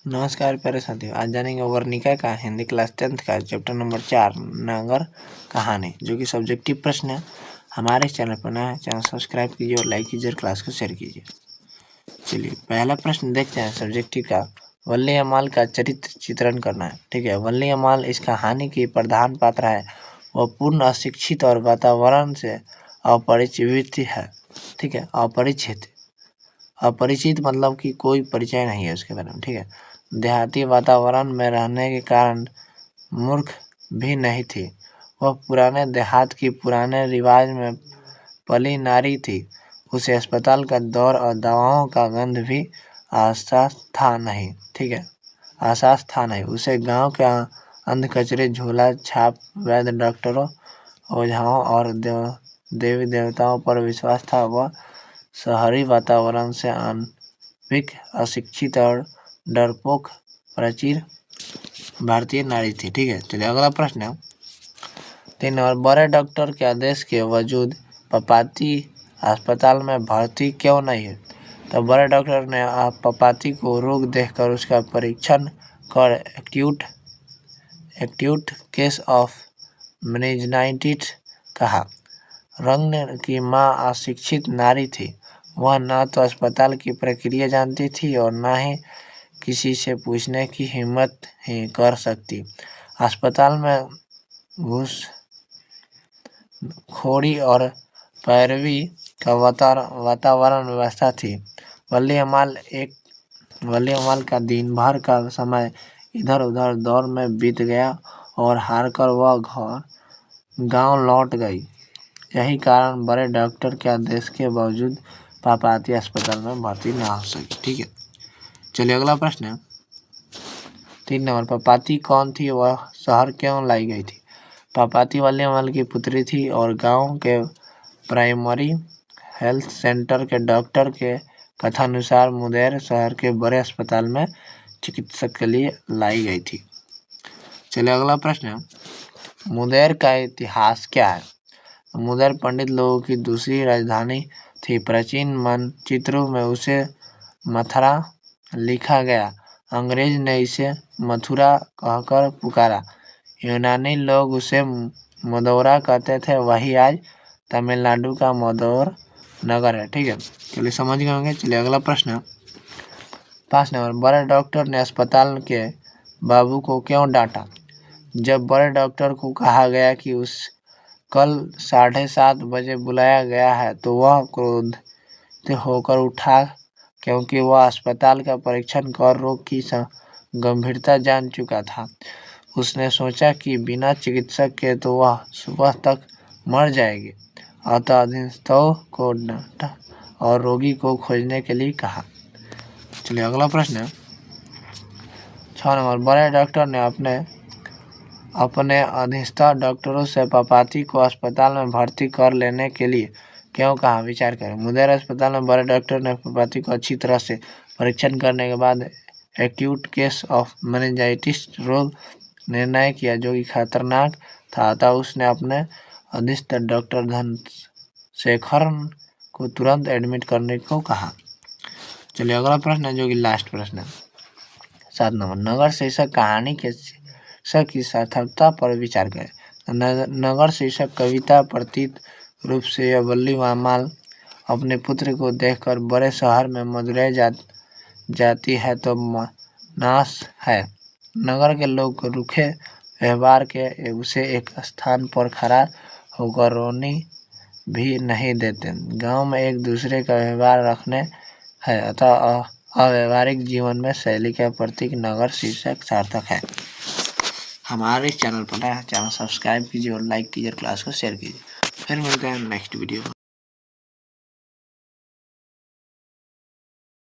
नमस्कार प्यारे साथियों, आज जानेंगे वर्णिका का हिंदी क्लास 10th का चैप्टर नंबर 4 नगर कहानी, जो कि सब्जेक्टिव प्रश्न है। हमारे चैनल पर नया है, चैनल सब्सक्राइब कीजिए और लाइक कीजिए और क्लास को शेयर कीजिए। चलिए पहला प्रश्न देखते हैं सब्जेक्टिव का। वल्ली अमाल का चरित्र चित्रण करना है। ठीक है, वल्ली अमाल इस कहानी की प्रधान पात्र है। वह पूर्ण अशिक्षित और वातावरण से अपरिचित है। ठीक है, अपरिचित मतलब कि कोई परिचय नहीं है उसके बारे में। ठीक है, देहाती वातावरण में रहने के कारण मूर्ख भी नहीं थी। वह पुराने देहात की पुराने रिवाज में पली नारी थी। उसे अस्पताल का दौर और दवाओं का गंध भी आसास था नहीं। ठीक है, आसास था नहीं। उसे गांव के अंध कचरे, झोला छाप, वैद्य, डॉक्टरों, ओझाओं और देवी देवताओं पर विश्वास था। वह शहरी वातावरण से अनभिज्ञ, अशिक्षित और डरपोक प्राचीन भारतीय नारी थी। ठीक है, चलिए अगला प्रश्न है 3 नंबर। बड़े डॉक्टर के आदेश के बावजूद पपाती अस्पताल में भर्ती क्यों नहीं है? तो बड़े डॉक्टर ने पपाती को रोग देखकर उसका परीक्षण कर एक्यूट केस ऑफ मेनिंजाइटिस कहा। रंग की माँ अशिक्षित नारी थी। वह न तो अस्पताल की प्रक्रिया जानती थी और न ही किसी से पूछने की हिम्मत ही कर सकती। अस्पताल में घूसखोरी और पैरवी का वातावरण व्यवस्था थी। वल्ली अमाल का दिन भर का समय इधर उधर दौड़ में बीत गया और हारकर वह गांव लौट गई। यही कारण बड़े डॉक्टर के आदेश के बावजूद पपाती अस्पताल में भर्ती ना हो सकी। ठीक है, चलिए अगला प्रश्न है 3 नंबर। पपाती कौन थी? वह शहर क्यों लाई गई थी? पपाती वल्ली अमाल की पुत्री थी और गांव के प्राइमरी हेल्थ सेंटर के डॉक्टर के कथानुसार मुदेर शहर के बड़े अस्पताल में चिकित्सक के लिए लाई गई थी। चलिए अगला प्रश्न है, मुदेर का इतिहास क्या है? मुदेर पंडित लोगों की दूसरी राजधानी थी। प्राचीन मानचित्रों में उसे मथुरा लिखा गया। अंग्रेज ने इसे मथुरा कहकर पुकारा। यूनानी लोग उसे मदौरा कहते थे। वही आज तमिलनाडु का मदौर नगर है। ठीक है, चलिए समझ गए होंगे। चलिए अगला प्रश्न 5 नंबर। बड़े डॉक्टर ने अस्पताल के बाबू को क्यों डांटा? जब बड़े डॉक्टर को कहा गया कि उस कल 7:30 बजे बुलाया गया है तो वह क्रोधित होकर उठा, क्योंकि वह अस्पताल का परीक्षण कर रोग की गंभीरता जान चुका था। उसने सोचा कि बिना चिकित्सक के तो वह सुबह तक मर जाएगी। अतः अधीनस्थों को डांटा और रोगी को खोजने के लिए कहा। चलिए अगला प्रश्न है 6 नंबर। बड़े डॉक्टर ने अपने अधीनस्थ डॉक्टरों से पपाती को अस्पताल में भर्ती कर लेने के लिए क्यों कहा? विचार करें। मुदेर अस्पताल में बड़े डॉक्टर ने पपाती को अच्छी तरह से परीक्षण करने के बाद एक्यूट केस ऑफ मेनिंजाइटिस रोग निर्णय किया, जो कि खतरनाक था। अतः उसने अपने अधीनस्थ डॉक्टर धनशेखरन को तुरंत एडमिट करने को कहा। चलिए अगला प्रश्न है, जो कि लास्ट प्रश्न है 7 नंबर। नगर शीर्षक कहानी के शीर्षक की सार्थकता पर विचार करें। नगर शीर्षक कविता प्रतीत रूप से यह वल्ली अमाल अपने पुत्र को देखकर बड़े शहर में मदुरै जाती है तो नाश है। नगर के लोग रूखे व्यवहार के उसे एक स्थान पर खड़ा होकर रोने भी नहीं देते। गांव में एक दूसरे का व्यवहार रखने है, अतः अव्यवहारिक जीवन में शैली का प्रतीक नगर शीर्षक सार्थक है। हमारे चैनल पर नया है, चैनल सब्सक्राइब कीजिए और लाइक कीजिए और क्लास को शेयर कीजिए। फिर मिलते हैं नेक्स्ट वीडियो में।